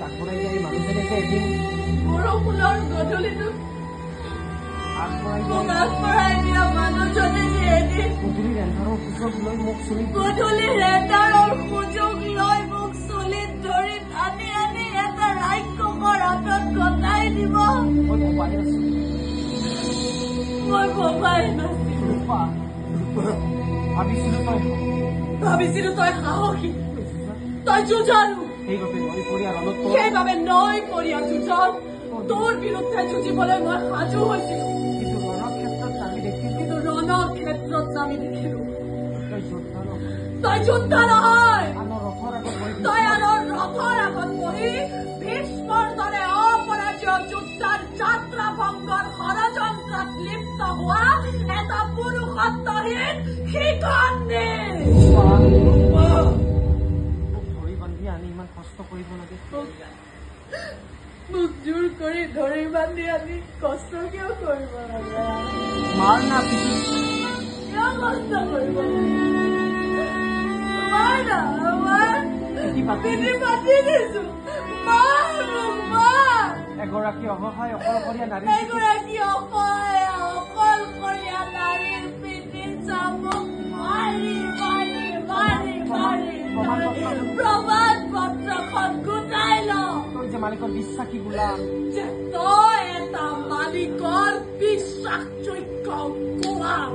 আগবঢ়াই দিয়া এই মানুহজনে যে এদিন বৰষুণৰ গধূলিটো আগবঢ়াই মোক আগবঢ়াই দিয়া মানুহজনে যে এদিন গধূলি ৰেন্ধাৰৰ সুযোগ লৈ মোক চুলি গধূলি ৰেন্ধাৰৰ সুযোগ লৈ মোক চুলিত ধৰি টানি আনি এটা ৰাক্ষসৰ হাতত গতাই দিব। মই ভবাই নাছিলো মই ভবাই নাছিলো। ৰূপা ভাবিছিলো তই সাহসী, তই যুঁজাৰু। সেইবাবে নৈ পৰিয়া যুঁজত তোৰ বিৰুদ্ধে যুঁজিবলৈ মই সাজু হৈছিলো। কিন্তু ৰণক্ষেত্ৰত নামি দেখিলো তই যোদ্ধা নহয়। তই আনৰ ৰথৰ আগত বহি ভীষ্মৰ দৰে অপৰাজয় যোদ্ধাৰ যাত্ৰা ভংগৰ ষড়যন্ত্ৰত লিপ্ত হোৱা এটা পুৰুষত্বহীন শিখণ্ডী। ধৰি বান্ধি আনি ইমান কষ্ট কৰিব লাগে। মোক জোৰ কৰি ধৰি বান্ধি আনি কষ্ট কিয় কৰিব লাগে? মাৰ না কিয় কষ্ট কৰিব লাগে? পিঠি পাতি দিছো। এগৰাকী অসহায় অকলশৰীয়া নাৰী নাৰীৰ পিঠি চামুক মাৰি মাৰি মাৰি মাৰি প্ৰমাণ পত্ৰখন গোটাই ল। তই যে মালিকৰ বিশ্বাসী বোলা, যে তই এটা মালিকৰ বিশ্বাসযোগ্য গোলাম।